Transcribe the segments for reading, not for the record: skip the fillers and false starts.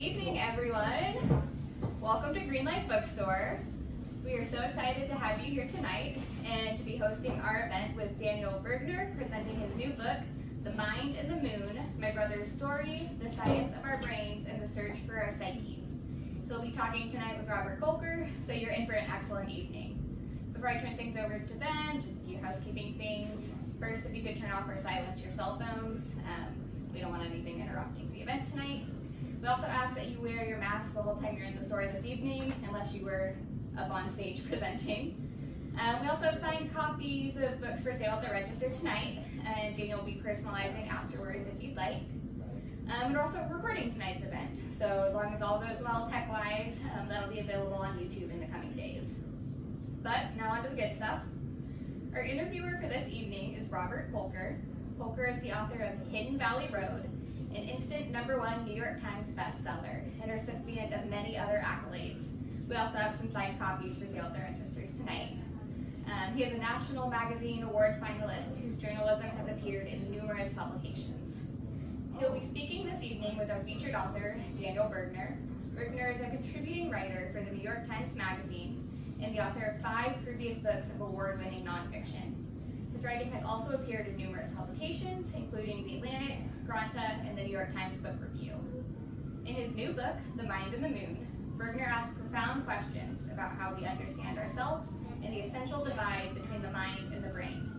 Evening, everyone. Welcome to Greenlight Bookstore. We are so excited to have you here tonight and to be hosting our event with Daniel Bergner presenting his new book, The Mind and the Moon, My Brother's Story, the Science of Our Brains, and the Search for Our Psyches. He'll be talking tonight with Robert Kolker, so you're in for an excellent evening. Before I turn things over to them, just a few housekeeping things. First, if you could turn off or silence your cell phones. We don't want anything interrupting the event tonight. We also ask that you wear your mask the whole time you're in the store this evening, unless you were up on stage presenting. We also have signed copies of books for sale at the register tonight, and Daniel will be personalizing afterwards if you'd like. We're also recording tonight's event, so as long as all goes well tech-wise, that'll be available on YouTube in the coming days. But now on to the good stuff. Our interviewer for this evening is Robert Kolker. Kolker is the author of Hidden Valley Road, an instant #1 New York Times bestseller, and a recipient of many other accolades. We also have some signed copies for sale at the registers tonight. He is a National Magazine Award finalist whose journalism has appeared in numerous publications. He'll be speaking this evening with our featured author, Daniel Bergner. Bergner is a contributing writer for the New York Times Magazine and the author of 5 previous books of award-winning nonfiction. His writing has also appeared in numerous publications, including The Atlantic, Granta, and the New York Times Book Review. In his new book, The Mind and the Moon, Bergner asks profound questions about how we understand ourselves and the essential divide between the mind and the brain.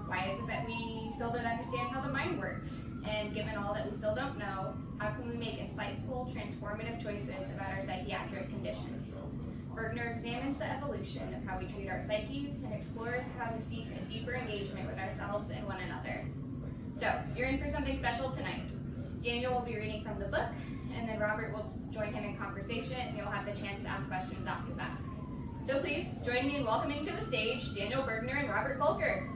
Why is it that we still don't understand how the mind works? And given all that we still don't know, how can we make insightful, transformative choices about our psychiatric conditions? Bergner examines the evolution of how we treat our psyches and explores how to seek a deeper engagement with ourselves and one another. So, you're in for something special tonight. Daniel will be reading from the book, and then Robert will join him in conversation, and you'll have the chance to ask questions after that. So please, join me in welcoming to the stage Daniel Bergner and Robert Kolker.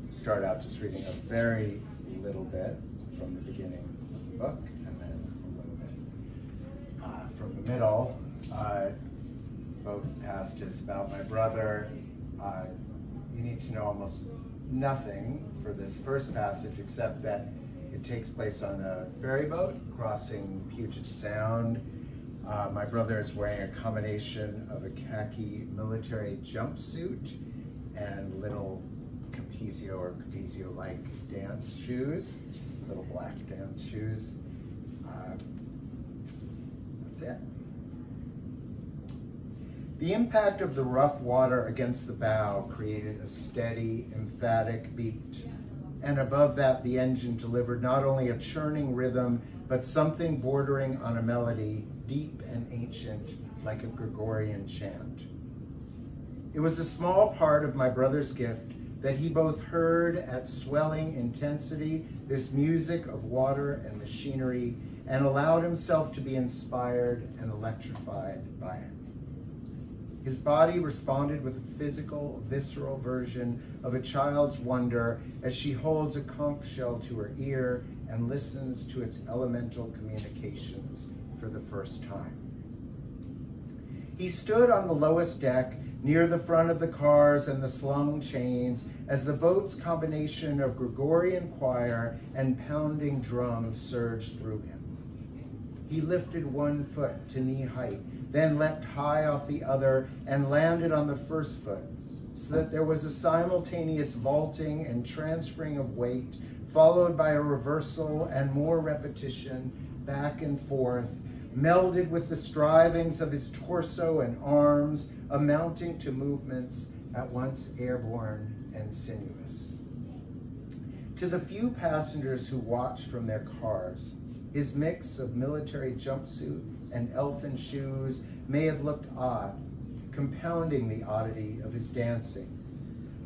Start out just reading a very little bit from the beginning of the book, and then a little bit from the middle. Both passages about my brother. You need to know almost nothing for this first passage, except that it takes place on a ferry boat crossing Puget Sound. My brother is wearing a combination of a khaki military jumpsuit and little Capezio or Capezio-like dance shoes, little black dance shoes. That's it. The impact of the rough water against the bow created a steady, emphatic beat. And above that, the engine delivered not only a churning rhythm, but something bordering on a melody, deep and ancient, like a Gregorian chant. It was a small part of my brother's gift that he both heard at swelling intensity this music of water and machinery and allowed himself to be inspired and electrified by it. His body responded with a physical, visceral version of a child's wonder as she holds a conch shell to her ear and listens to its elemental communications for the first time. He stood on the lowest deck near the front of the cars and the slung chains as the boat's combination of Gregorian choir and pounding drums surged through him. He lifted one foot to knee height, then leapt high off the other and landed on the first foot, so that there was a simultaneous vaulting and transferring of weight, followed by a reversal and more repetition, back and forth, melded with the strivings of his torso and arms, amounting to movements at once airborne and sinuous. To the few passengers who watched from their cars, his mix of military jumpsuit and elfin shoes may have looked odd, compounding the oddity of his dancing.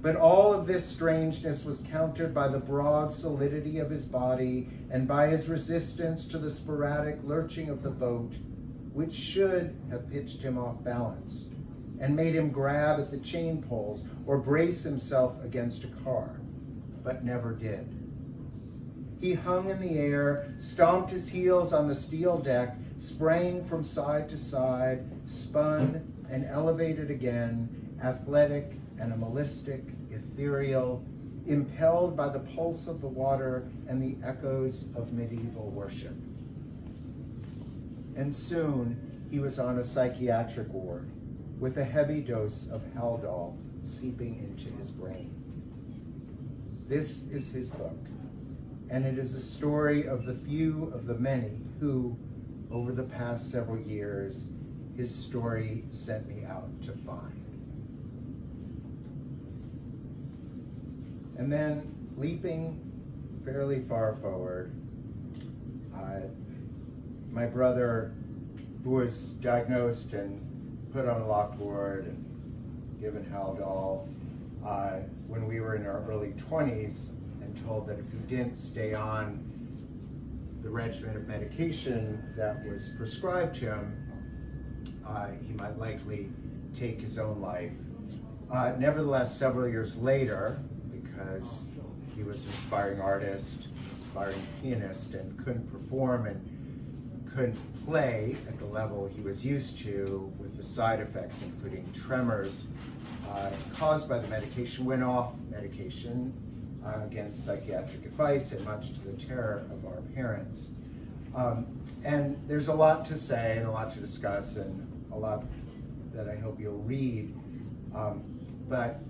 But all of this strangeness was countered by the broad solidity of his body and by his resistance to the sporadic lurching of the boat, which should have pitched him off balance and made him grab at the chain poles or brace himself against a car, but never did. He hung in the air, stomped his heels on the steel deck, spraying from side to side, spun and elevated again, athletic, animalistic, ethereal, impelled by the pulse of the water and the echoes of medieval worship. And soon he was on a psychiatric ward with a heavy dose of Haldol seeping into his brain. This is his book, and it is a story of the few of the many who, over the past several years, his story sent me out to find. And then, leaping fairly far forward, my brother, who was diagnosed and put on a locked ward and given Haldol when we were in our early 20s, and told that if he didn't stay on the regimen of medication that was prescribed to him, he might likely take his own life. Nevertheless, several years later, because he was an aspiring artist, aspiring pianist, and couldn't perform and couldn't play at the level he was used to, with the side effects including tremors caused by the medication, went off medication against psychiatric advice and much to the terror of our parents. And there's a lot to say and a lot to discuss and a lot that I hope you'll read. But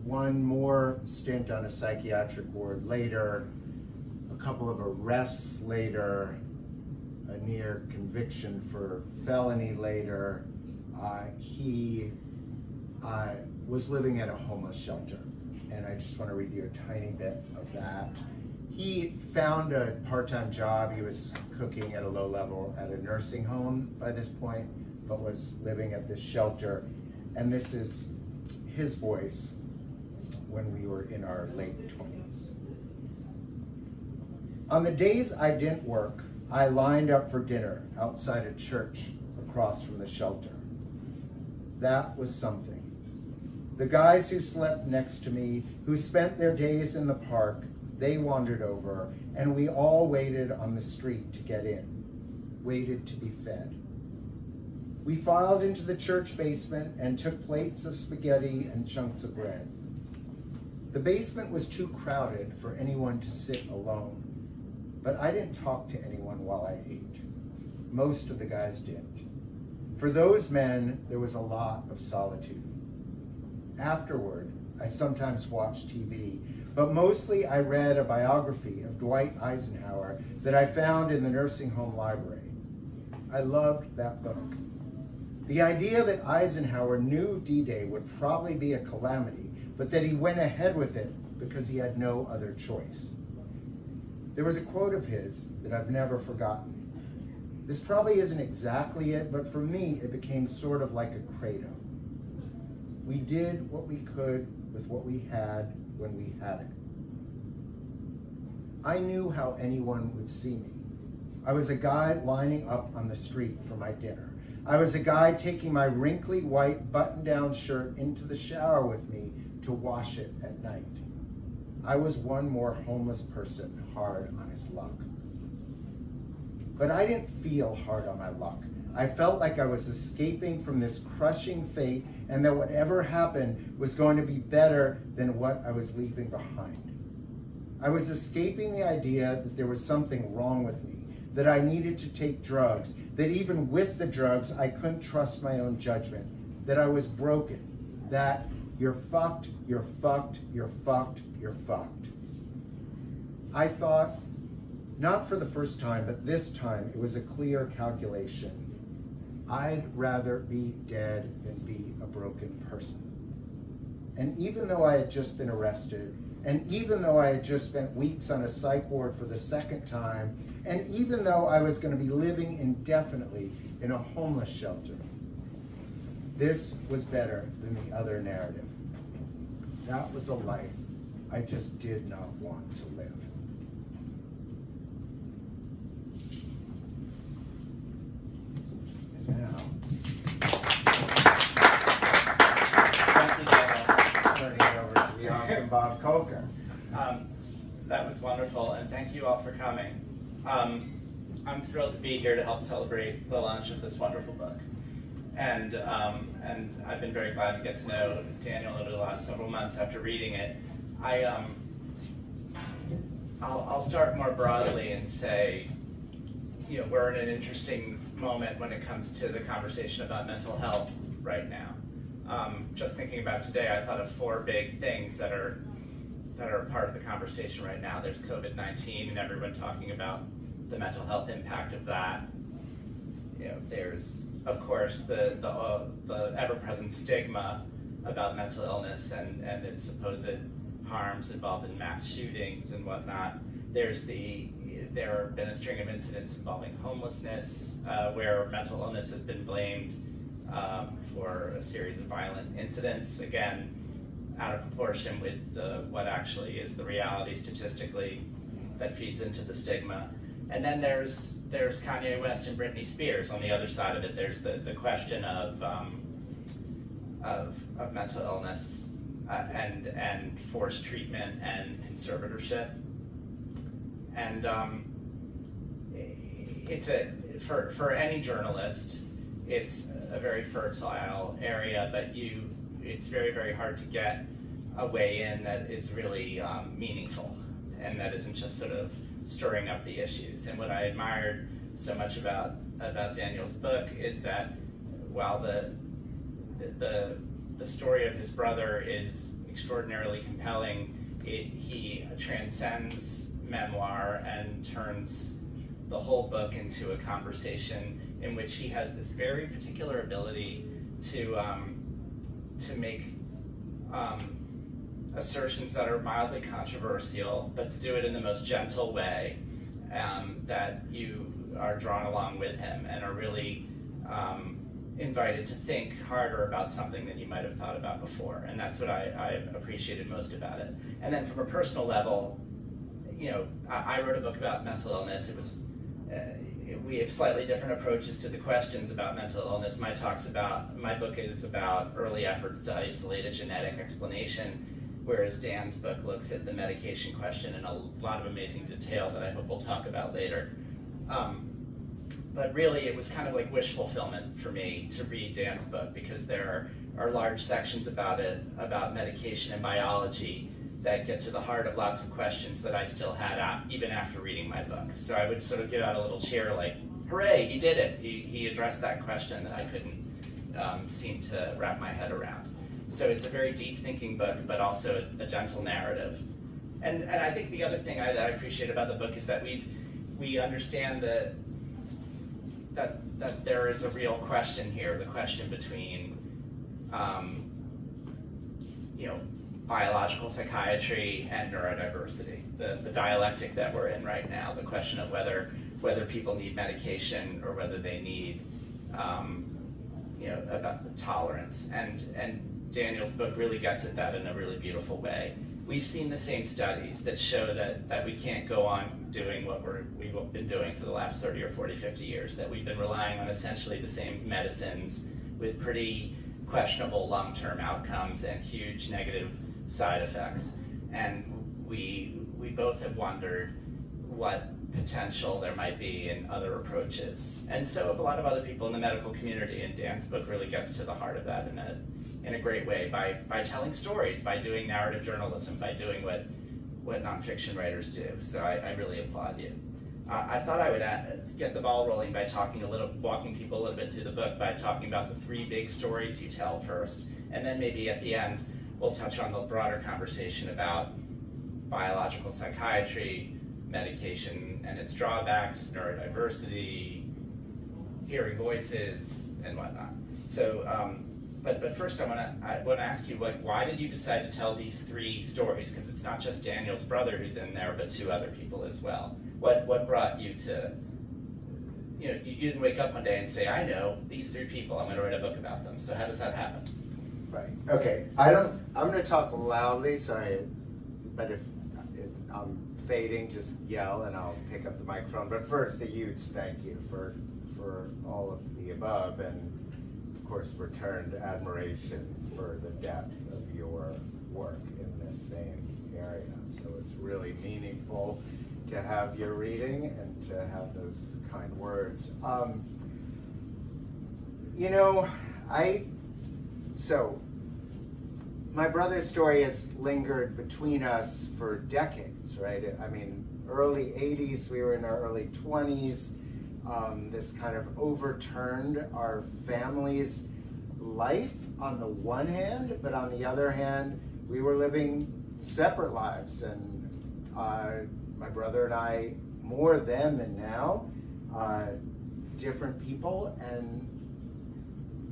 one more stint on a psychiatric ward later, a couple of arrests later, a near conviction for felony later, he was living at a homeless shelter. And I just want to read you a tiny bit of that. He found a part-time job. He was cooking at a low level at a nursing home by this point, but was living at this shelter. And this is his voice when we were in our late 20s. On the days I didn't work, I lined up for dinner outside a church across from the shelter. That was something. The guys who slept next to me, who spent their days in the park, they wandered over, and we all waited on the street to get in, waited to be fed. We filed into the church basement and took plates of spaghetti and chunks of bread. The basement was too crowded for anyone to sit alone, but I didn't talk to anyone while I ate. Most of the guys didn't. For those men, there was a lot of solitude. Afterward, I sometimes watched TV, but mostly I read a biography of Dwight Eisenhower that I found in the nursing home library. I loved that book. The idea that Eisenhower knew D-Day would probably be a calamity, but that he went ahead with it because he had no other choice. There was a quote of his that I've never forgotten. This probably isn't exactly it, but for me, it became sort of like a credo. We did what we could with what we had when we had it. I knew how anyone would see me. I was a guy lining up on the street for my dinner. I was a guy taking my wrinkly white button-down shirt into the shower with me to wash it at night. I was one more homeless person hard on his luck. But I didn't feel hard on my luck. I felt like I was escaping from this crushing fate, and that whatever happened was going to be better than what I was leaving behind. I was escaping the idea that there was something wrong with me, that I needed to take drugs, that even with the drugs, I couldn't trust my own judgment, that I was broken, that you're fucked, you're fucked, you're fucked, you're fucked. I thought, not for the first time, but this time it was a clear calculation. I'd rather be dead than be a broken person. And even though I had just been arrested, and even though I had just spent weeks on a psych ward for the second time, and even though I was going to be living indefinitely in a homeless shelter, this was better than the other narrative. That was a life I just did not want to live. And now, turning it over to the awesome Bob Kolker. That was wonderful, and thank you all for coming. I'm thrilled to be here to help celebrate the launch of this wonderful book. And I've been very glad to get to know Daniel over the last several months after reading it. I'll start more broadly and say, we're in an interesting moment when it comes to the conversation about mental health right now. Just thinking about today, I thought of 4 big things that are part of the conversation right now. There's COVID-19 and everyone talking about the mental health impact of that. There's, of course, the ever-present stigma about mental illness and its supposed harms involved in mass shootings and whatnot. There have been a string of incidents involving homelessness where mental illness has been blamed for a series of violent incidents, again, out of proportion with what actually is the reality statistically that feeds into the stigma. And then there's Kanye West and Britney Spears on the other side of it. There's the question of mental illness and forced treatment and conservatorship. And it's for any journalist, it's a very fertile area, but it's very, very hard to get a way in that is really meaningful and that isn't just sort of stirring up the issues. And what I admired so much about Daniel's book is that while the story of his brother is extraordinarily compelling, he transcends memoir and turns the whole book into a conversation in which he has this very particular ability to make assertions that are mildly controversial, but to do it in the most gentle way, that you are drawn along with him and are really invited to think harder about something than you might have thought about before. And that's what I appreciated most about it. And then from a personal level, I wrote a book about mental illness. It was we have slightly different approaches to the questions about mental illness. My book is about early efforts to isolate a genetic explanation, whereas Dan's book looks at the medication question in a lot of amazing detail that I hope we'll talk about later. But really, it was kind of like wish fulfillment for me to read Dan's book, because there are large sections about it, about medication and biology, that get to the heart of lots of questions that I still had even after reading my book. So I would sort of give out a little cheer like, hooray, he did it. He addressed that question that I couldn't seem to wrap my head around. So it's a very deep thinking book, but also a gentle narrative. And I think the other thing that I appreciate about the book is that we understand that there is a real question here, the question between biological psychiatry and neurodiversity, the dialectic that we're in right now, the question of whether people need medication or whether they need about the tolerance. And Daniel's book really gets at that in a really beautiful way. We've seen the same studies that show that we can't go on doing what we've been doing for the last 30 or 40, 50 years, that we've been relying on essentially the same medicines with pretty questionable long-term outcomes and huge negative side effects. And we both have wondered what potential there might be in other approaches. And so have a lot of other people in the medical community, and Dan's book really gets to the heart of that in a great way by telling stories, by doing narrative journalism, by doing what nonfiction writers do. So I really applaud you. I thought I would get the ball rolling by walking people a little bit through the book by talking about the 3 big stories you tell first, and then maybe at the end we'll touch on the broader conversation about biological psychiatry, medication and its drawbacks, neurodiversity, hearing voices, and whatnot. So, but first I want to ask you, why did you decide to tell these 3 stories? Because it's not just Daniel's brother who's in there, but 2 other people as well. What brought you to, you didn't wake up one day and say, I know these 3 people, I'm going to write a book about them. So how does that happen? Right. Okay. I'm going to talk loudly, but if I'm fading, just yell and I'll pick up the microphone. But first, a huge thank you for all of the above, and of course, returned admiration for the depth of your work in this same area. So it's really meaningful to have your reading, and to have those kind words. You know, so my brother's story has lingered between us for decades, right? I mean, early 80s, we were in our early 20s. This kind of overturned our family's life on the one hand, but on the other hand, we were living separate lives. And my brother and I, more then than now, different people, and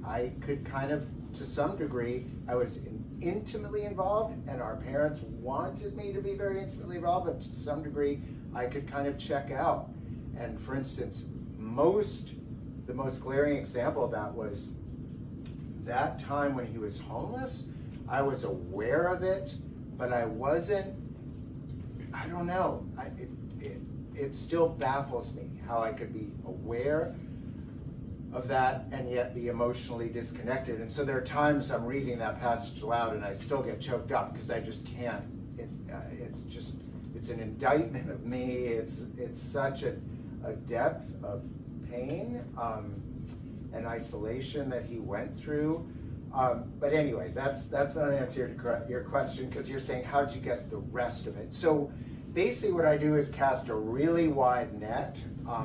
I could kind of, to some degree, I was intimately involved, and our parents wanted me to be very intimately involved, but to some degree, I could kind of check out. And for instance, the most glaring example of that was that time when he was homeless. I was aware of it, but I wasn't, I don't know, it still baffles me how I could be aware of that and yet be emotionally disconnected. And so there are times I'm reading that passage aloud and I still get choked up because I just can't. It's an indictment of me. It's such a depth of pain and isolation that he went through. But anyway, that's not an answer to your question, because you're saying, how'd you get the rest of it? So basically what I do is cast a really wide net.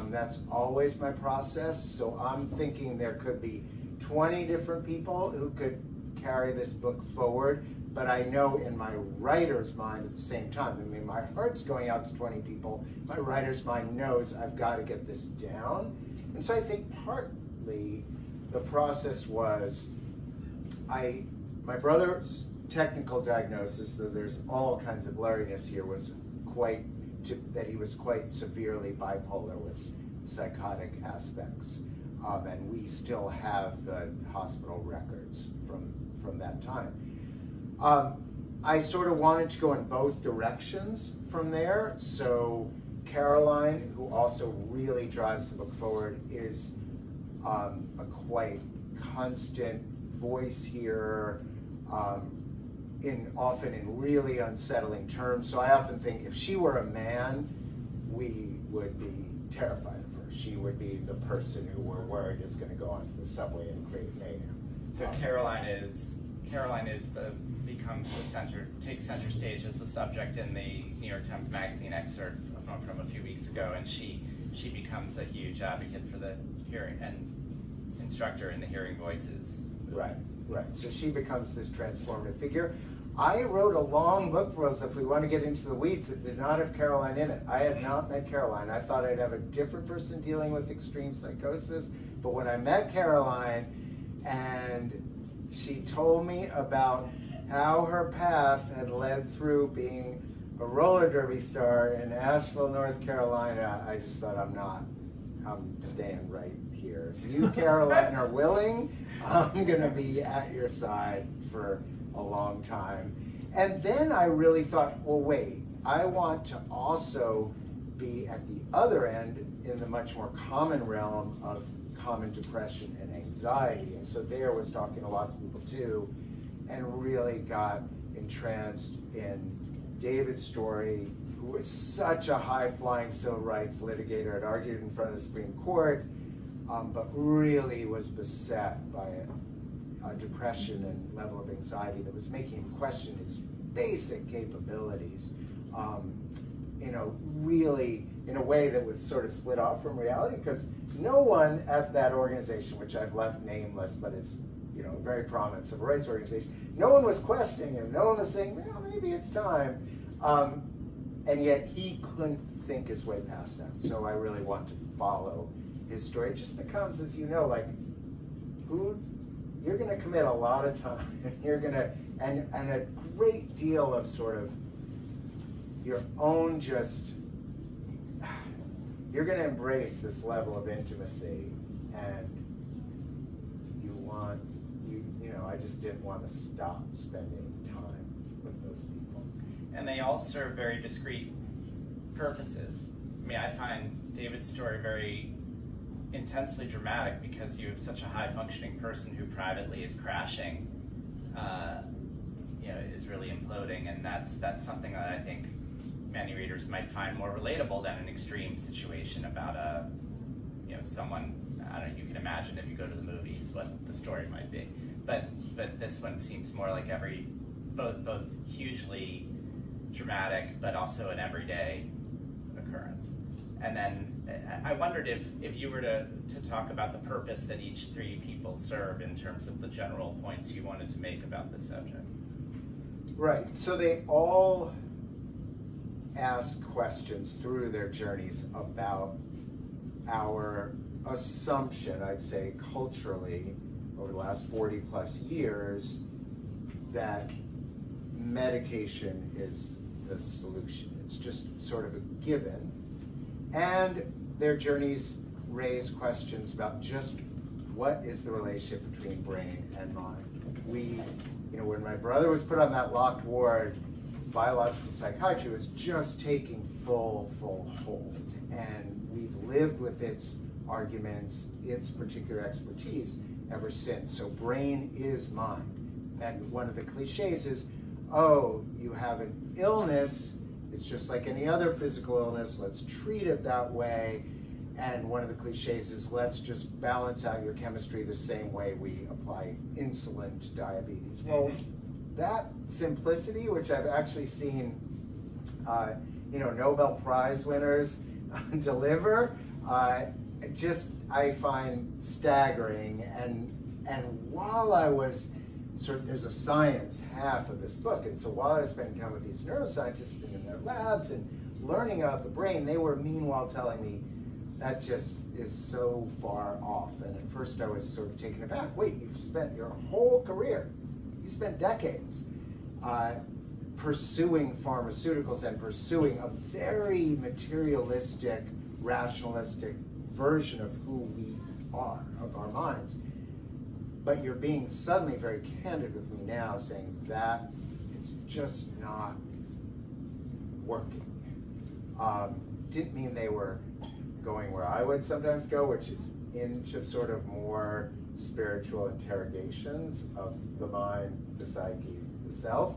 That's always my process. So I'm thinking there could be 20 different people who could carry this book forward, but I know in my writer's mind at the same time, I mean, my heart's going out to 20 people, my writer's mind knows I've got to get this down. And so I think partly the process was, my brother's technical diagnosis, though there's all kinds of blurriness here, was that he was quite severely bipolar with psychotic aspects. And we still have the hospital records from that time. I sort of wanted to go in both directions from there. So Caroline, who also really drives the book forward, is a quite constant voice here, often in really unsettling terms. So I often think if she were a man, we would be terrified of her. She would be the person who we're worried is going to go onto the subway and create mayhem. So takes center stage as the subject in the New York Times Magazine excerpt from a few weeks ago, and she becomes a huge advocate for the hearing and instructor in the hearing voices. Right. So she becomes this transformative figure. I wrote a long book, Rosa, if we want to get into the weeds, that did not have Caroline in it. I had not met Caroline. I thought I'd have a different person dealing with extreme psychosis, but when I met Caroline and she told me about how her path had led through being a roller derby star in Asheville, North Carolina, I just thought, I'm staying right here. If you, Caroline, are willing, I'm going to be at your side for a long time. And then I really thought, well, wait, I want to also be at the other end in the much more common realm of common depression and anxiety. And so there was talking to lots of people too, and really got entranced in David's story, who was such a high-flying civil rights litigator, had argued in front of the Supreme Court, but really was beset by a depression and level of anxiety that was making him question his basic capabilities, in a way that was sort of split off from reality, because no one at that organization, which I've left nameless, but is a very prominent civil rights organization, no one was questioning him. No one was saying, well, maybe it's time. And yet he couldn't think his way past that. So I really want to follow his story. It just becomes, as you know, like, you're going to commit a lot of time. You're going to, and a great deal of sort of your own you're going to embrace this level of intimacy, and I just didn't want to stop spending time with those people. And they all serve very discrete purposes. I mean, I find David's story very intensely dramatic because you have such a high-functioning person who privately is crashing, is really imploding, and that's something that I think many readers might find more relatable than an extreme situation about someone, I don't know, you can imagine if you go to the movies what the story might be. But this one seems more like both hugely dramatic, but also an everyday occurrence. And then I wondered if you were to talk about the purpose that each three people serve in terms of the general points you wanted to make about this subject. Right, so they all ask questions through their journeys about our assumption, I'd say culturally, over the last 40 plus years, that medication is the solution. It's just sort of a given. And their journeys raise questions about just what is the relationship between brain and mind. When my brother was put on that locked ward, biological psychiatry was just taking full hold. And we've lived with its arguments, its particular expertise ever since. So brain is mind. And one of the cliches is, oh, you have an illness, it's just like any other physical illness, let's treat it that way. And one of the cliches is, let's just balance out your chemistry the same way we apply insulin to diabetes. Well, that simplicity, which I've actually seen Nobel Prize winners deliver, I find staggering. And while I was there's a science half of this book, and so while I was spending time with these neuroscientists and in their labs and learning about the brain, they were meanwhile telling me that just is so far off. And at first I was sort of taken aback. Wait, you've spent your whole career, you spent decades pursuing pharmaceuticals and pursuing a very materialistic, rationalistic version of who we are, of our minds. But you're being suddenly very candid with me now, saying that it's just not working. Didn't mean they were going where I would sometimes go, which is into sort of more spiritual interrogations of the mind, the psyche, the self.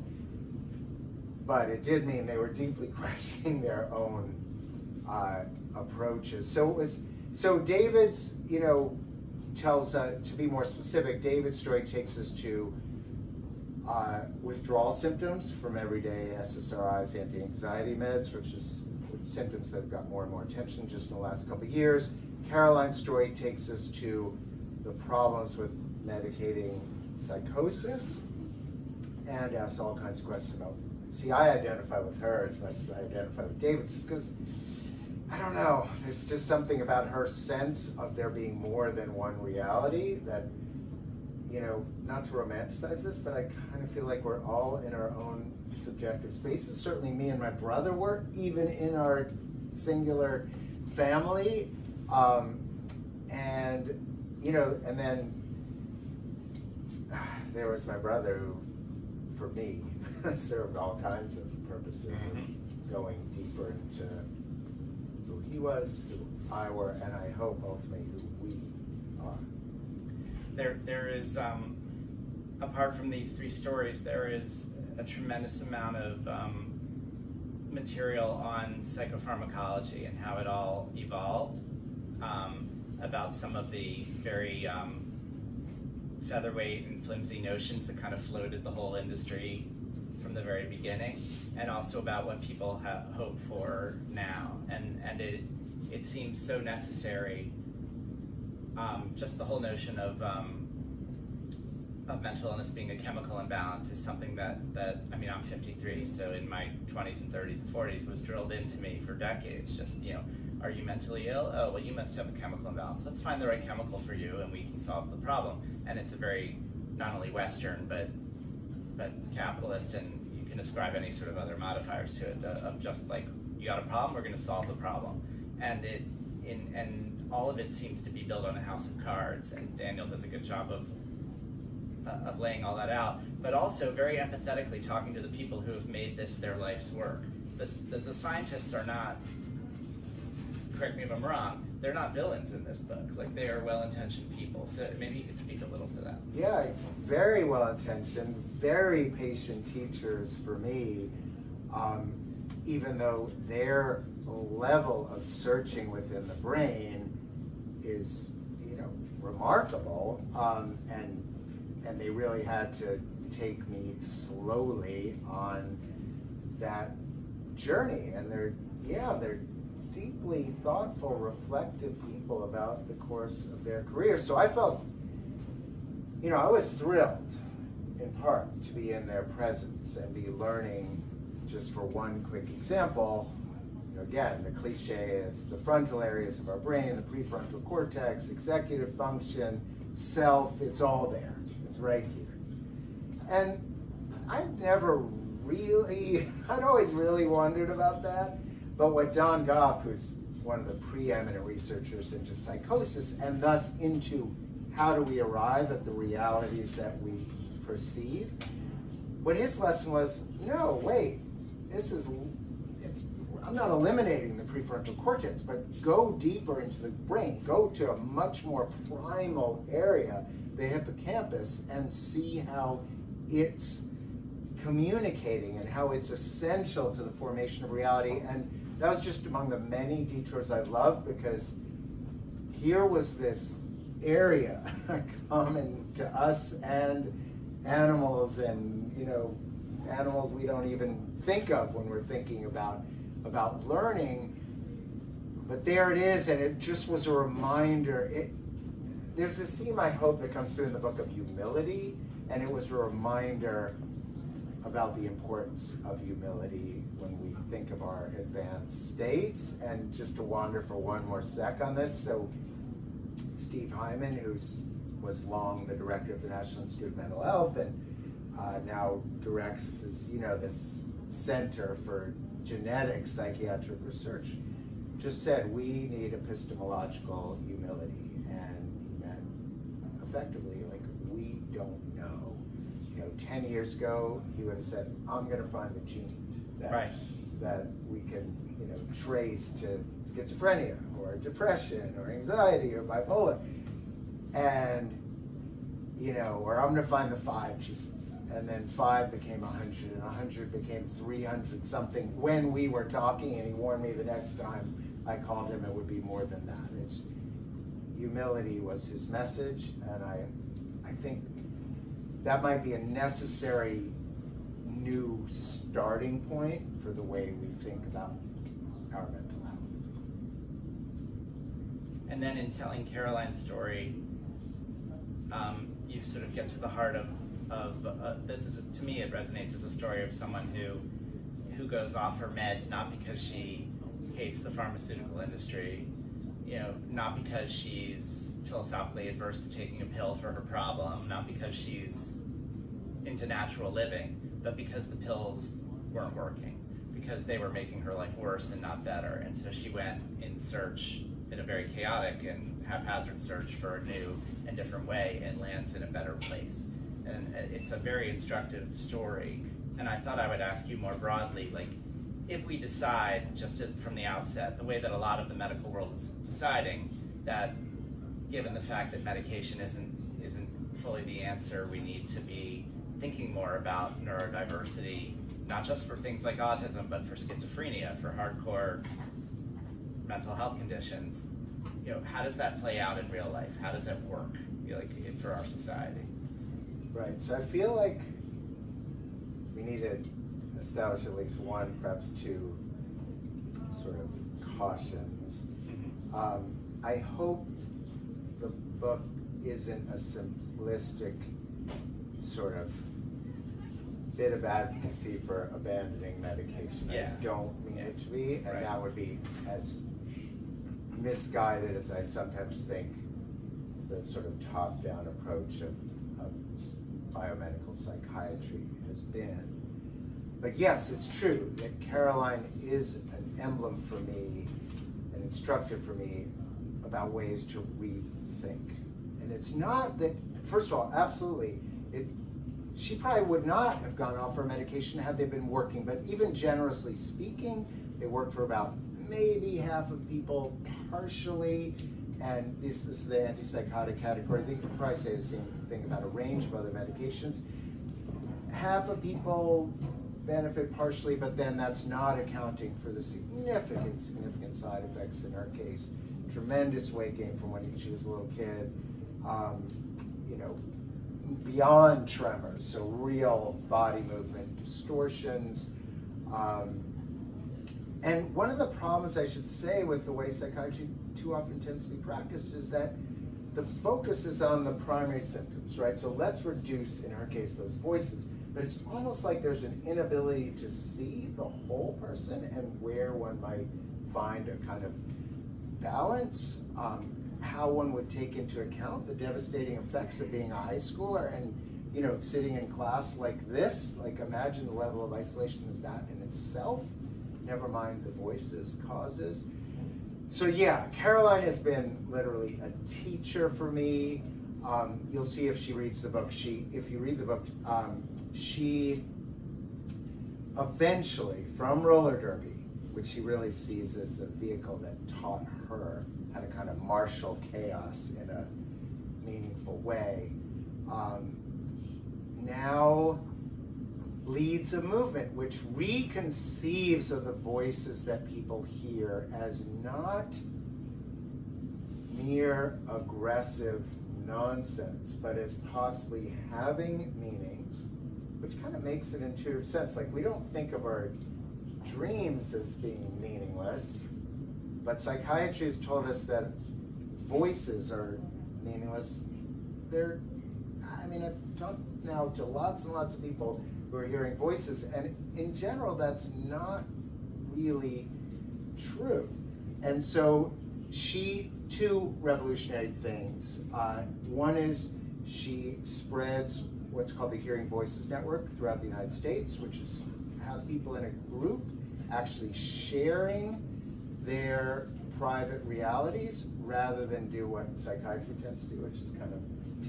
But it did mean they were deeply questioning their own approaches. So David's, tells, to be more specific, David's story takes us to withdrawal symptoms from everyday SSRIs, anti-anxiety meds, which is symptoms that have got more and more attention just in the last couple of years. Caroline's story takes us to the problems with medicating psychosis and asks all kinds of questions about, see, I identify with her as much as I identify with David, just because, I don't know, there's just something about her sense of there being more than one reality that, not to romanticize this, but I kind of feel like we're all in our own subjective spaces. Certainly me and my brother were, even in our singular family. And then there was my brother who, for me, served all kinds of purposes of going deeper into who he was, who I were, and I hope ultimately who we are. There is, apart from these three stories, there is a tremendous amount of material on psychopharmacology and how it all evolved, about some of the very featherweight and flimsy notions that kind of floated the whole industry from the very beginning, and also about what people hope for now. And it seems so necessary. Just the whole notion of mental illness being a chemical imbalance is something that I mean, I'm 53, so in my 20s and 30s and 40s was drilled into me for decades. Just, are you mentally ill? Oh, well, you must have a chemical imbalance. Let's find the right chemical for you and we can solve the problem. And it's a very, not only Western, but capitalist, and you can ascribe any sort of other modifiers to it, of just like, you got a problem, we're gonna solve the problem. And all of it seems to be built on a house of cards, and Daniel does a good job of laying all that out, but also very empathetically talking to the people who have made this their life's work. The scientists are not, correct me if I'm wrong, they're not villains in this book. Like, they are well-intentioned people. So maybe you could speak a little to that. Yeah, very well-intentioned, very patient teachers for me. even though their level of searching within the brain is, remarkable, and they really had to take me slowly on that journey. And they're deeply thoughtful, reflective people about the course of their career. So I felt, I was thrilled in part to be in their presence and be learning. Just for one quick example, again, the cliche is the frontal areas of our brain, the prefrontal cortex, executive function, self, it's all there. It's right here. And I'd always really wondered about that. But what Don Goff, who's one of the preeminent researchers into psychosis and thus into how do we arrive at the realities that we perceive, what his lesson was, no, wait, I'm not eliminating the prefrontal cortex, but go deeper into the brain, go to a much more primal area, the hippocampus, and see how it's communicating and how it's essential to the formation of reality. And that was just among the many detours I loved, because here was this area common to us and animals, and animals we don't even think of when we're thinking about learning. But there it is, and it just was a reminder. There's this theme, I hope, that comes through in the book of humility, and it was a reminder about the importance of humility when we think of our advanced states. And just to wander for one more sec on this, so Steve Hyman, who was long the director of the National Institute of Mental Health, and now directs this Center for Genetic Psychiatric Research, just said we need epistemological humility. And he meant effectively, like, we don't know. 10 years ago, he would have said, I'm going to find the gene that we can trace to schizophrenia or depression or anxiety or bipolar. And, or I'm going to find the 5 genes. And then 5 became 100, and 100 became 300 something when we were talking, and he warned me the next time I called him it would be more than that. Humility was his message, and I think that might be a necessary new starting point for the way we think about our mental health. And then in telling Caroline's story, you sort of get to the heart of this is, to me, it resonates as a story of someone who goes off her meds not because she hates the pharmaceutical industry, not because she's philosophically adverse to taking a pill for her problem, not because she's into natural living, but because the pills weren't working, because they were making her life worse and not better. And so she went in search, in a very chaotic and haphazard search, for a new and different way, and lands in a better place. And it's a very instructive story. And I thought I would ask you more broadly, like, if we decide from the outset, the way that a lot of the medical world is deciding, that given the fact that medication isn't fully the answer, we need to be thinking more about neurodiversity, not just for things like autism, but for schizophrenia, for hardcore mental health conditions. How does that play out in real life? How does that work, for our society? Right, so I feel like we need to establish at least one, perhaps 2 sort of cautions. I hope the book isn't a simplistic sort of bit of advocacy for abandoning medication. Yeah. I don't mean it to be, and Right. that would be as misguided as I sometimes think the sort of top-down approach of biomedical psychiatry has been. But yes, it's true that Caroline is an emblem for me, an instructor for me about ways to rethink. And it's not that, first of all, absolutely, she probably would not have gone off her medication had they been working, but even generously speaking, they work for about maybe half of people partially, and this is the antipsychotic category. They could probably say the same thing about a range of other medications. Half of people benefit partially, but then that's not accounting for the significant side effects in her case. Tremendous weight gain from when she was a little kid, you know, beyond tremors, so real body movement distortions. And one of the problems, I should say, with the way psychiatry too often tends to be practiced is that the focus is on the primary symptoms, right? So let's reduce, in her case, those voices. But it's almost like there's an inability to see the whole person and where one might find a kind of balance, how one would take into account the devastating effects of being a high schooler and, you know, sitting in class like this. Like, imagine the level of isolation that in itself, never mind the voices causes. So yeah, Caroline has been literally a teacher for me. You'll see if she reads the book. If you read the book, she eventually, from roller derby, which she really sees as a vehicle that taught her how to kind of marshal chaos in a meaningful way, now leads a movement which reconceives of the voices that people hear as not mere aggressive nonsense, but as possibly having meaning, which kind of makes an intuitive sense. Like, we don't think of our dreams as being meaningless, but psychiatry has told us that voices are meaningless. I mean, I've talked now to lots and lots of people who are hearing voices, and in general, that's not really true. And so two revolutionary things. One is she spreads what's called the Hearing Voices Network throughout the United States, which is have people in a group actually sharing their private realities rather than do what psychiatry tends to do, which is kind of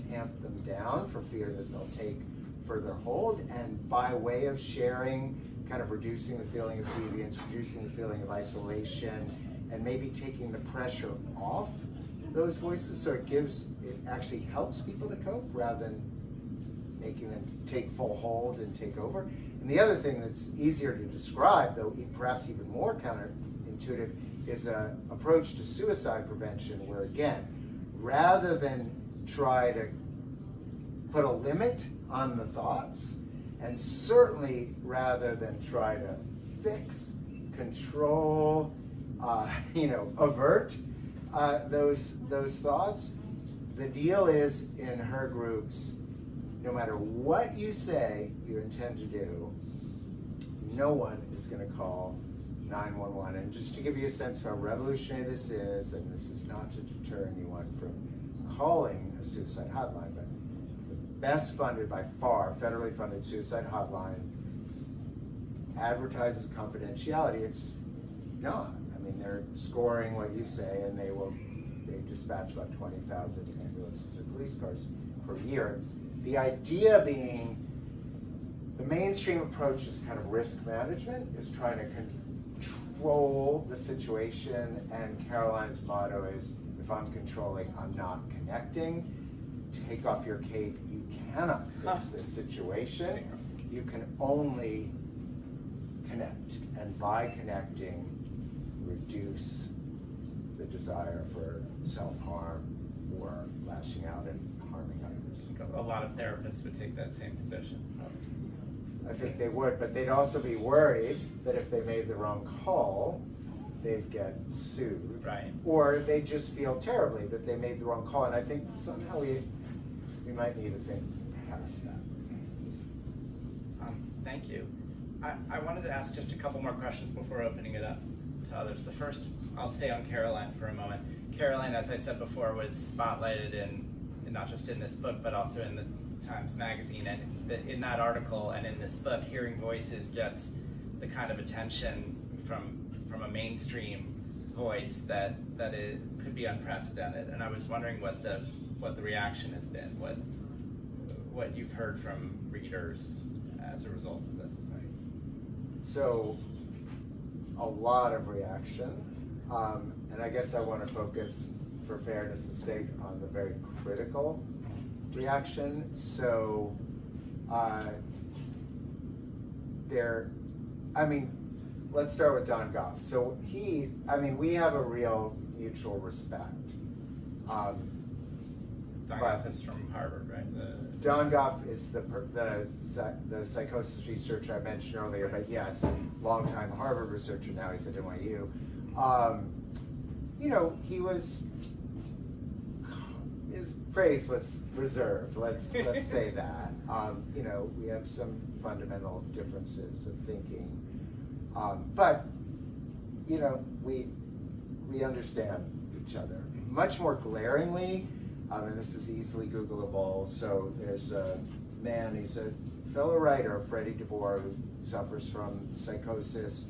tamp them down for fear that they'll take further hold, and by way of sharing, kind of reducing the feeling of deviance, reducing the feeling of isolation, and maybe taking the pressure off those voices, so it actually helps people to cope rather than making them take full hold and take over. And the other thing that's easier to describe, though perhaps even more counterintuitive, is an approach to suicide prevention where, again, rather than try to put a limit on the thoughts, and certainly rather than try to fix, control, avert those thoughts, the deal is in her groups, no matter what you say you intend to do, no one is going to call 911. And just to give you a sense of how revolutionary this is, and this is not to deter anyone from calling a suicide hotline, but the best funded by far, federally funded suicide hotline advertises confidentiality. It's not. I mean, they're scoring what you say, and they dispatch about 20,000 ambulances and police cars per year. The idea being, the mainstream approach is kind of risk management, is trying to control the situation, and Caroline's motto is, if I'm controlling, I'm not connecting. Take off your cape. You cannot fix this situation. You can only connect, and by connecting, reduce the desire for self-harm or lashing out and harming others. A lot of therapists would take that same position. I think they would, but they'd also be worried that if they made the wrong call, they'd get sued. Right. Or they just feel terribly that they made the wrong call. And I think somehow we might need to think past that. Thank you. I wanted to ask just a couple more questions before opening it up to others. The first, I'll stay on Caroline for a moment. Caroline, as I said before, was spotlighted in not just in this book, but also in the Times Magazine. And in that article and in this book, Hearing Voices gets the kind of attention from a mainstream voice that it could be unprecedented. And I was wondering what the reaction has been, what you've heard from readers as a result of this. Right. So, a lot of reaction, and I guess I want to focus, for fairness' sake, on the very critical reaction. So, let's start with Don Goff. So we have a real mutual respect. Don Goff is from Harvard, right? Don Goff is the psychosis researcher I mentioned earlier, but yes, longtime Harvard researcher, now he's at NYU. His praise was reserved, let's say that. We have some fundamental differences of thinking. But we understand each other. Much more glaringly, and this is easily Googleable, so there's a man, he's a fellow writer, Freddie DeBoer, who suffers from psychosis,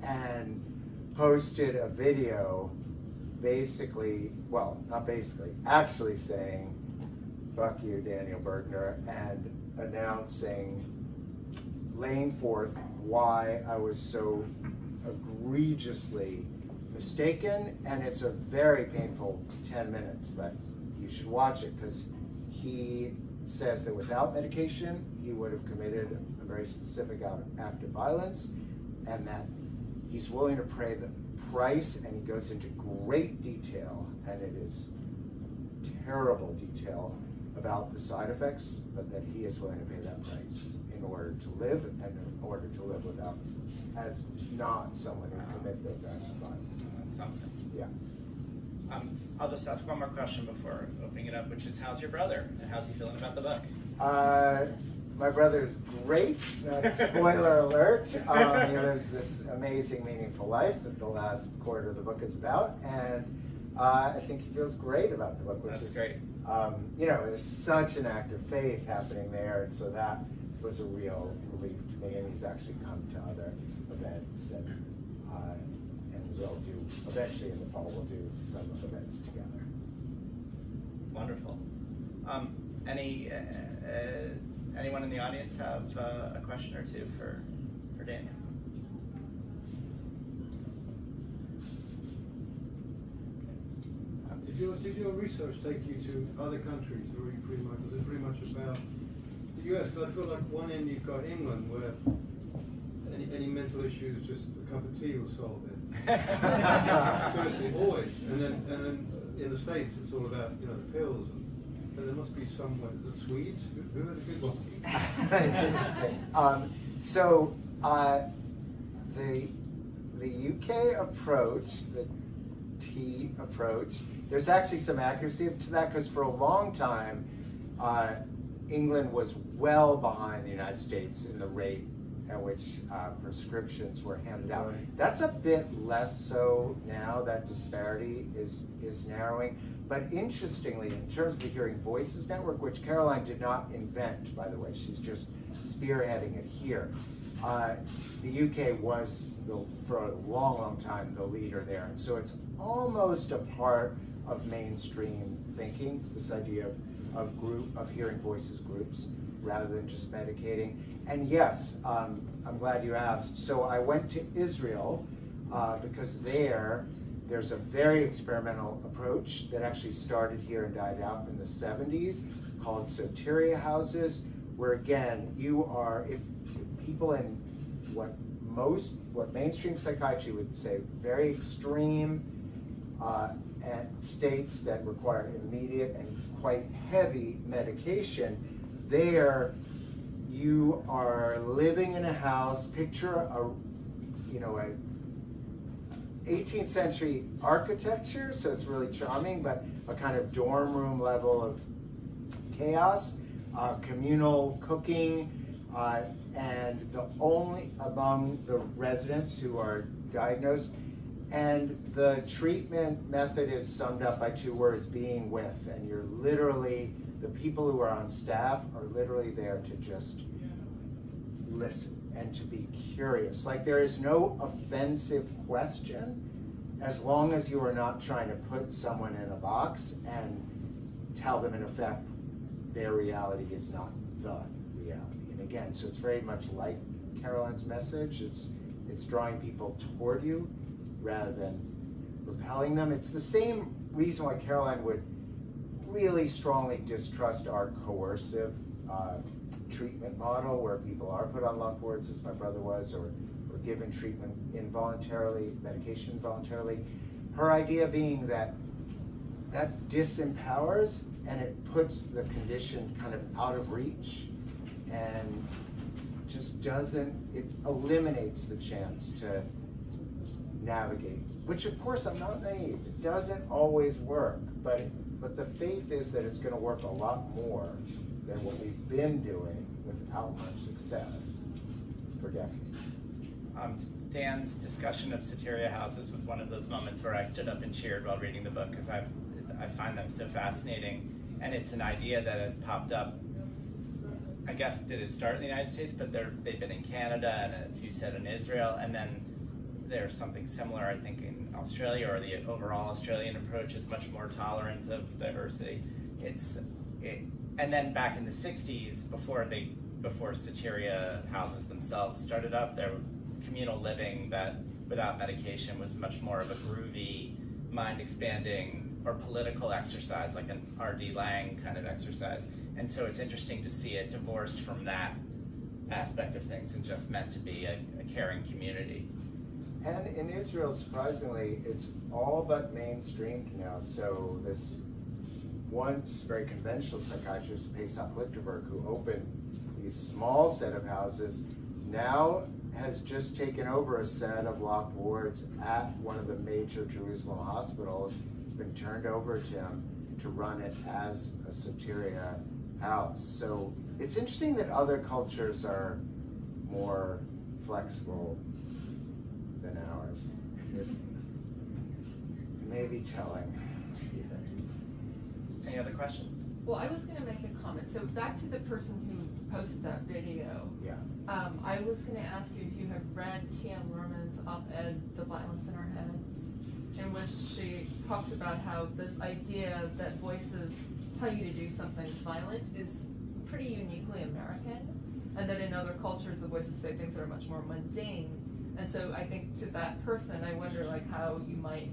and posted a video actually saying, fuck you, Daniel Bergner, and laying forth why I was so egregiously mistaken, and it's a very painful 10 minutes, but you should watch it, because he says that without medication, he would have committed a very specific act of violence, and that he's willing to pay the price, and he goes into great detail, and it is terrible detail about the side effects, but that he is willing to pay that price in order to live, and in order to live without, as not someone who commit those acts of violence. That's something. Yeah. I'll just ask one more question before opening it up, which is, how's your brother, and how's he feeling about the book? My brother is great. Spoiler alert. He lives this amazing, meaningful life that the last quarter of the book is about, and I think he feels great about the book, which is great. There's such an act of faith happening there, and so that was a real relief to me. And he's actually come to other events, and we'll do eventually in the fall. We'll do some events together. Wonderful. Anyone in the audience have a question or two for Daniel? Did your research take you to other countries, or was it pretty much about the US? Because I feel like one end you've got England, where any mental issues, just a cup of tea will solve it. Seriously, always. And then in the States, it's all about the pills. And there must be somewhere. The Swedes, who are the good ones? It's interesting. The UK approach, the T approach, there's actually some accuracy to that, because for a long time, England was well behind the United States in the rate at which prescriptions were handed out. Right. That's a bit less so now. That disparity is narrowing. But interestingly, in terms of the Hearing Voices Network, which Caroline did not invent, by the way, she's just spearheading it here, the UK was, for a long, long time, the leader there. And so it's almost a part of mainstream thinking, this idea of hearing voices groups, rather than just medicating. And yes, I'm glad you asked. So I went to Israel because there's a very experimental approach that actually started here and died out in the 70s called Soteria Houses, where again, if people in what mainstream psychiatry would say very extreme states that require immediate and quite heavy medication, there you are living in a house. Picture a 18th century architecture, so it's really charming, but a kind of dorm room level of chaos, communal cooking, and the only among the residents who are diagnosed. And the treatment method is summed up by 2 words: being with. And you're literally, the people who are on staff are literally there to just listen and to be curious. Like, there is no offensive question as long as you are not trying to put someone in a box and tell them, in effect, their reality is not the reality. And again, so it's very much like Caroline's message. It's drawing people toward you rather than repelling them. It's the same reason why Caroline would really strongly distrust our coercive treatment model where people are put on lung boards, as my brother was, or given treatment involuntarily, medication involuntarily. Her idea being that disempowers and it puts the condition kind of out of reach and just it eliminates the chance to navigate, which of course I'm not naive. It doesn't always work, but the faith is that it's going to work a lot more than what we've been doing without much success for decades. Dan's discussion of Soteria Houses was one of those moments where I stood up and cheered while reading the book because I find them so fascinating, and it's an idea that has popped up. I guess did it start in the United States, but they've been in Canada and, as you said, in Israel, and then there's something similar, I think, in Australia, or the overall Australian approach is much more tolerant of diversity. And then back in the 60s, before Soteria Houses themselves started up, there was communal living that, without medication, was much more of a groovy, mind-expanding, or political exercise, like an R.D. Laing kind of exercise. And so it's interesting to see it divorced from that aspect of things and just meant to be a caring community. And in Israel, surprisingly, it's all but mainstreamed now. So this once very conventional psychiatrist, Pesach Lichtenberg, who opened these small set of houses, now has just taken over a set of locked wards at one of the major Jerusalem hospitals. It's been turned over to him to run it as a Soteria house. So it's interesting that other cultures are more flexible than ours. It may be telling. Any other questions? Well, I was going to make a comment. So back to the person who posted that video. Yeah. I was going to ask you if you have read T.M. Luhrmann's op-ed, The Violence in Our Heads, in which she talks about how this idea that voices tell you to do something violent is pretty uniquely American, and that in other cultures the voices say things that are much more mundane. And so I think to that person, I wonder like how you might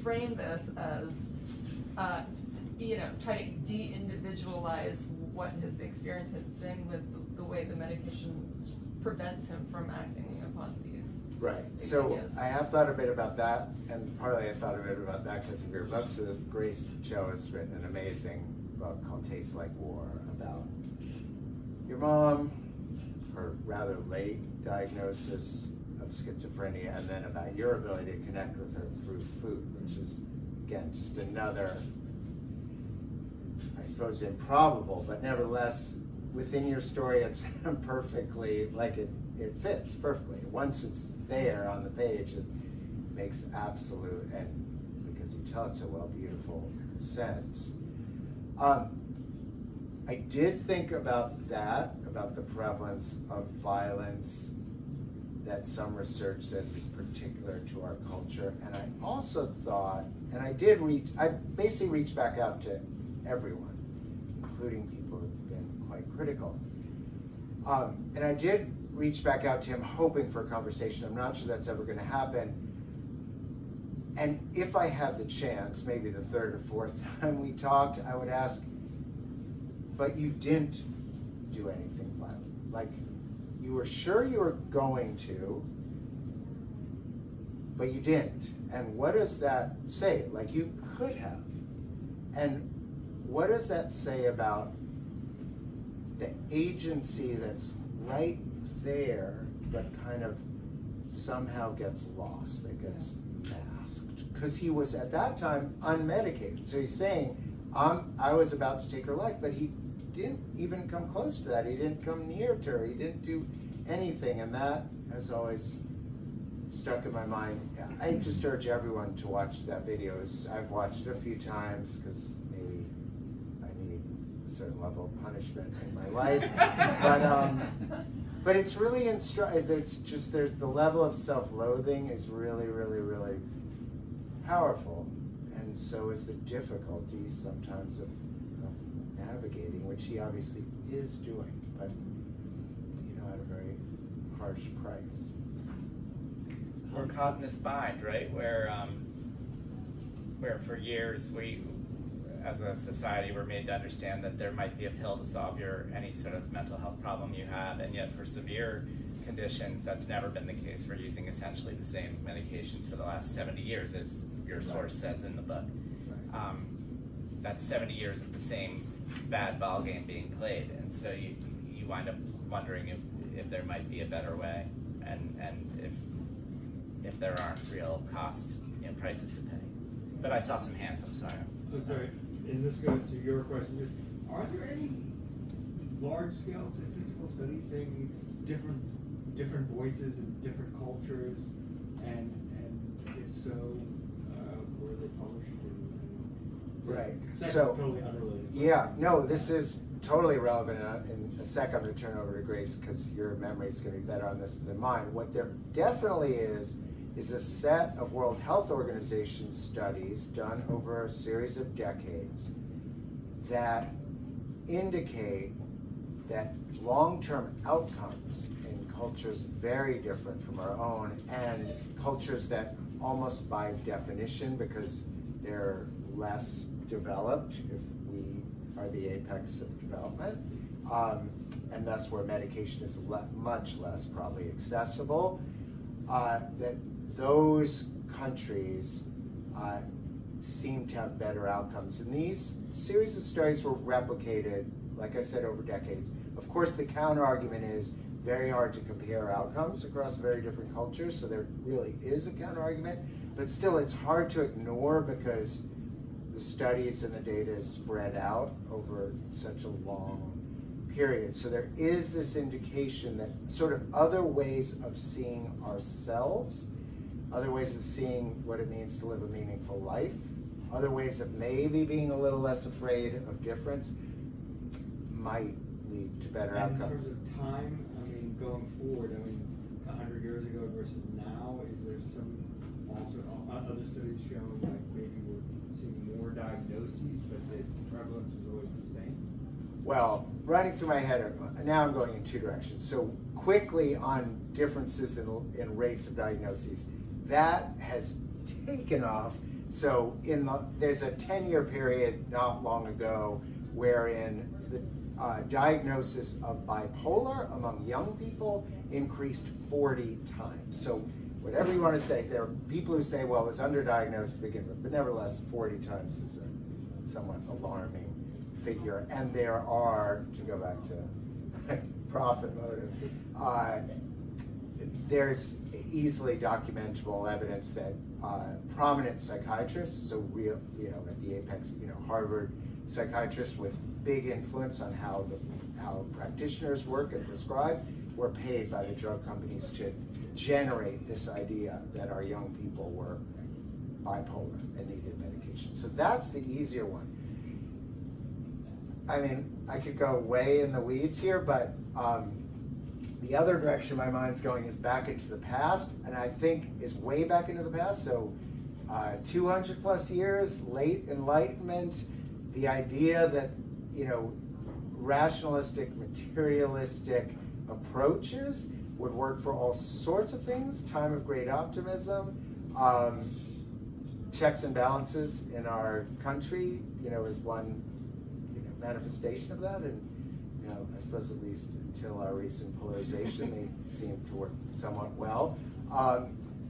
frame this as, try to de-individualize what his experience has been with the way the medication prevents him from acting upon these. Right. So I have thought a bit about that, and partly I thought a bit about that because of your book. So Grace Cho has written an amazing book called Tastes Like War about your mom, her rather late diagnosis of schizophrenia, and then about your ability to connect with her through food, which is, again, just another, I suppose, improbable, but nevertheless, within your story, it's perfectly, like it fits perfectly. Once it's there on the page, it makes absolute, and because you tell it so well, beautiful sense. I did think about that, about the prevalence of violence that some research says is particular to our culture. And I also thought, and I basically reached back out to everyone, including people who've been quite critical. And I did reach back out to him hoping for a conversation. I'm not sure that's ever going to happen. And if I had the chance, maybe the third or fourth time we talked, I would ask, but you didn't do anything violent. Like, you were sure you were going to, but you didn't. And what does that say? Like, you could have. And what does that say about the agency that's right there, but kind of somehow gets lost, that gets masked? Because he was, at that time, unmedicated. So he's saying, I was about to take her life, but he didn't even come close to that. He didn't come near to her. He didn't do anything, and that has always stuck in my mind. I just urge everyone to watch that video. I've watched it a few times because maybe I need a certain level of punishment in my life. But it's really instructive. There's the level of self-loathing is really, really, really powerful, and so is the difficulty sometimes of navigating, which he obviously is doing, but at a very harsh price. We're caught in this bind, right? Where for years as a society, we're made to understand that there might be a pill to solve any sort of mental health problem you have, and yet for severe conditions, that's never been the case. We're using essentially the same medications for the last 70 years, as your source says in the book. That's 70 years of the same bad ball game being played, and so you wind up wondering if there might be a better way, and if there aren't real cost prices to pay. But I saw some hands. I'm sorry. So sorry, and this goes to your question. Are there any large-scale statistical studies saying different voices in different cultures, and if so, were they published? Right. So totally unrelated. Yeah, no, this is totally relevant. In a sec, I'm going to turn over to Grace because your memory is going to be better on this than mine. What there definitely is a set of World Health Organization studies done over a series of decades that indicate that long-term outcomes in cultures very different from our own, and cultures that almost by definition, because they're less developed, if we are the apex of development, and thus where medication is much less probably accessible, that those countries seem to have better outcomes. And these series of studies were replicated, like I said, over decades. Of course, the counter argument is very hard to compare outcomes across very different cultures, so there really is a counter argument, but still it's hard to ignore because the studies and the data is spread out over such a long period. So there is this indication that sort of other ways of seeing ourselves, other ways of seeing what it means to live a meaningful life, other ways of maybe being a little less afraid of difference might lead to better outcomes. In terms of time, I mean, going forward, I mean, 100 years ago versus now, is there some also other studies showing like maybe we're seeing more diagnoses, but the prevalence is always the same? Well, running through my head, now I'm going in two directions. So quickly on differences in rates of diagnoses, that has taken off. So there's a 10-year period not long ago wherein the diagnosis of bipolar among young people increased 40 times. So whatever you want to say, there are people who say, well, it was underdiagnosed to begin with, but nevertheless, 40 times is a somewhat alarming figure. And there are, to go back to profit motive, there's easily documentable evidence that prominent psychiatrists, so real, at the apex, Harvard psychiatrists with big influence on how practitioners work and prescribe, were paid by the drug companies to generate this idea that our young people were bipolar and needed medication. So that's the easier one. I mean, I could go way in the weeds here, but the other direction my mind's going is back into the past, and I think is way back into the past. So 200 plus years, late Enlightenment, the idea that, rationalistic, materialistic approaches would work for all sorts of things, time of great optimism, checks and balances in our country, is one, manifestation of that. And, I suppose at least until our recent polarization, they seem to work somewhat well.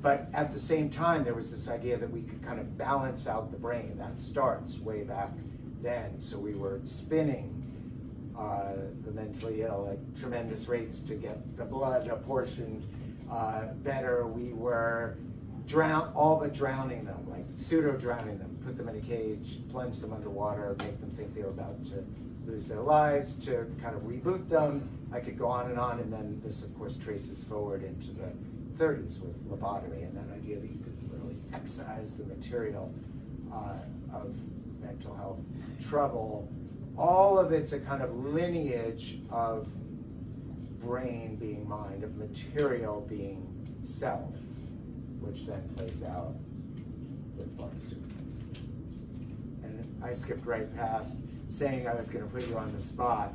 But at the same time, there was this idea that we could kind of balance out the brain. That starts way back then. So we were spinning the mentally ill at tremendous rates to get the blood apportioned better. We were all but drowning them, like pseudo-drowning them, put them in a cage, plunge them underwater, make them think they were about to lose their lives, to kind of reboot them. I could go on, and then this, of course, traces forward into the 30s with lobotomy and that idea that you could literally excise the material of mental health trouble. All of it's a kind of lineage of brain being mind, of material being self, which then plays out with pharmaceuticals. And I skipped right past saying I was going to put you on the spot.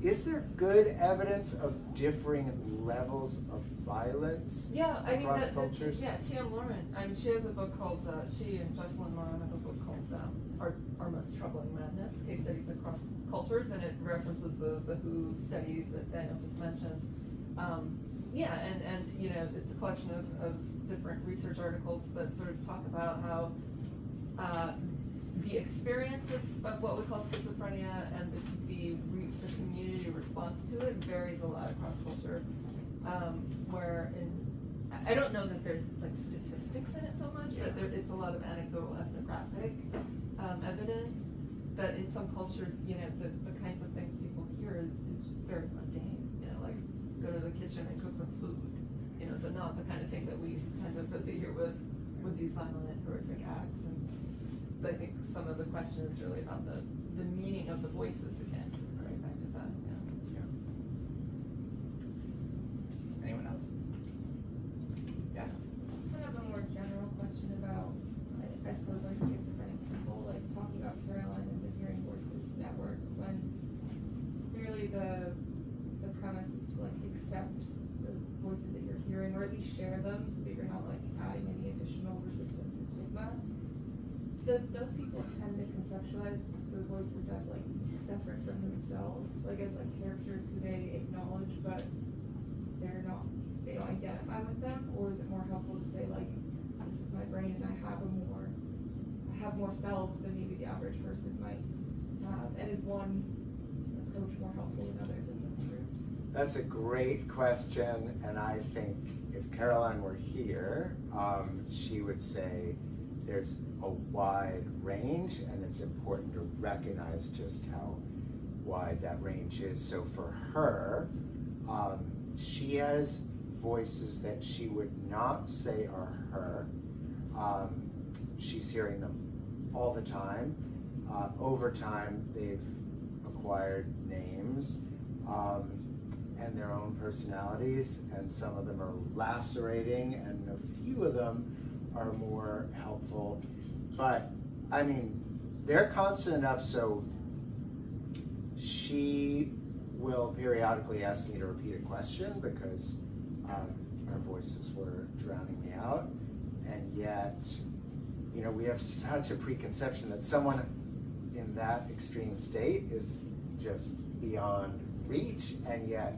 Is there good evidence of differing levels of violence across cultures? Yeah, Tia Lorman. She has a book called, she and Jocelyn Moran have a book called our most troubling madness, case studies across cultures, and it references the WHO studies that Daniel just mentioned. Yeah, and you know, it's a collection of different research articles that sort of talk about how the experience of what we call schizophrenia and the community response to it varies a lot across culture. Where I don't know that there's like statistics in it so much, but it's a lot of anecdotal ethnographic evidence. But in some cultures, you know, the kinds of things people hear is just very mundane. You know, like go to the kitchen and cook some food. You know, so not the kind of thing that we tend to associate here with these violent, horrific acts. And so I think some of the question is really about the meaning of the voices again. Right back to that. Yeah. Anyone else? Yes. I have a more general question about, I suppose, like schizophrenic people, like talking about Caroline and the Hearing Voices Network, when clearly the premise is to like accept the voices that you're hearing, or at least share them, so that you're not like adding any additional resistance or stigma. Those people tend to conceptualize those voices as like separate from themselves, like as like characters who they acknowledge, but they don't identify with them. Or is it more helpful to say like, this is my brain and I have more selves than maybe the average person might have, and is one approach more helpful than others in those groups? That's a great question, and I think if Caroline were here, she would say there's a wide range, and it's important to recognize just how wide that range is. So for her, she has voices that she would not say are her. She's hearing them all the time. Over time, they've acquired names and their own personalities, and some of them are lacerating, and a few of them are more helpful. But I mean, they're constant enough so she will periodically ask me to repeat a question because our voices were drowning me out. And yet, you know, we have such a preconception that someone in that extreme state is just beyond reach, and yet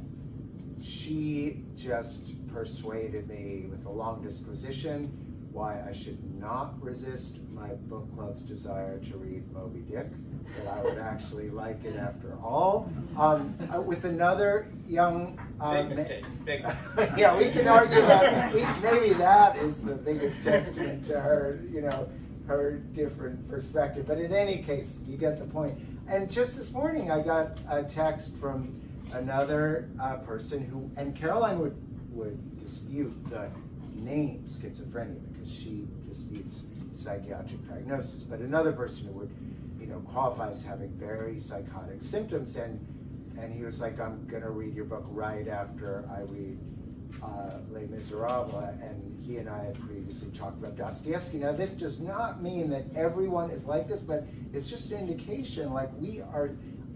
she just persuaded me with a long disquisition why I should not resist my book club's desire to read Moby Dick, that I would actually like it after all. With another young big mistake. Big. Yeah, we can argue that. Maybe that is the biggest testament to her, you know, her different perspective. But in any case, you get the point. And just this morning, I got a text from another person who, and Caroline would dispute the name schizophrenia because she disputes psychiatric diagnosis, but another person who would, you know, qualify as having very psychotic symptoms, and he was like, I'm gonna read your book right after I read Les Miserables, and he and I had previously talked about Dostoevsky. Now, this does not mean that everyone is like this, but it's just an indication, like, we are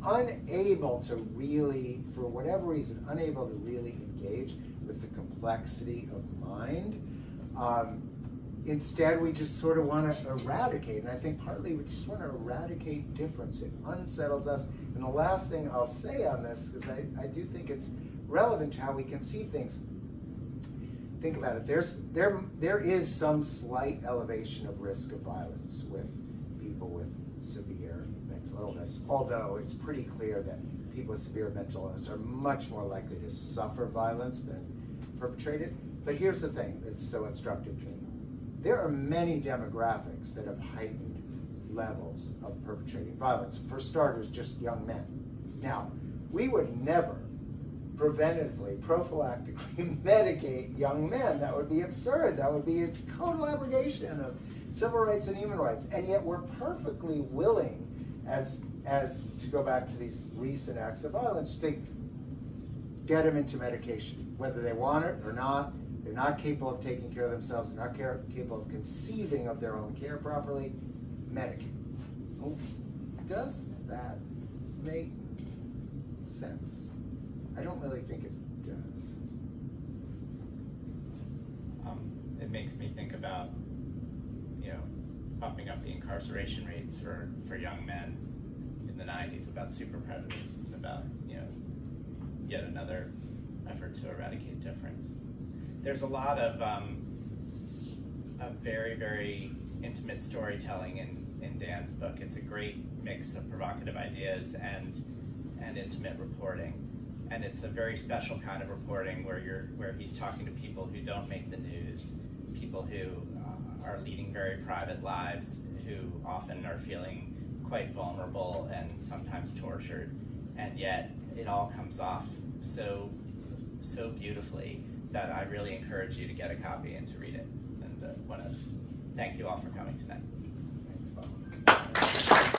unable to really, for whatever reason, unable to really engage with the complexity of mind. Instead, we just sort of want to eradicate, and I think partly we just want to eradicate difference. It unsettles us. And the last thing I'll say on this, because I do think it's relevant to how we conceive things. Think about it. There is some slight elevation of risk of violence with people with severe mental illness, although it's pretty clear that people with severe mental illness are much more likely to suffer violence than perpetrate it. But here's the thing that's so instructive to me. There are many demographics that have heightened levels of perpetrating violence. For starters, just young men. Now, we would never preventatively, prophylactically medicate young men. That would be absurd. That would be a total abrogation of civil rights and human rights. And yet we're perfectly willing, as to go back to these recent acts of violence, to get them into medication, whether they want it or not. They're not capable of taking care of themselves. They're not capable of conceiving of their own care properly. Medicate. Oh, does that make sense? I don't really think it does. It makes me think about, you know, pumping up the incarceration rates for young men in the 90s, about super predators, and about, you know, yet another effort to eradicate difference. There's a lot of very, very intimate storytelling in Dan's book. It's a great mix of provocative ideas and intimate reporting. And it's a very special kind of reporting where he's talking to people who don't make the news, people who are leading very private lives, who often are feeling quite vulnerable and sometimes tortured, and yet it all comes off so beautifully that I really encourage you to get a copy and to read it. And want to thank you all for coming tonight. Thanks, Bob.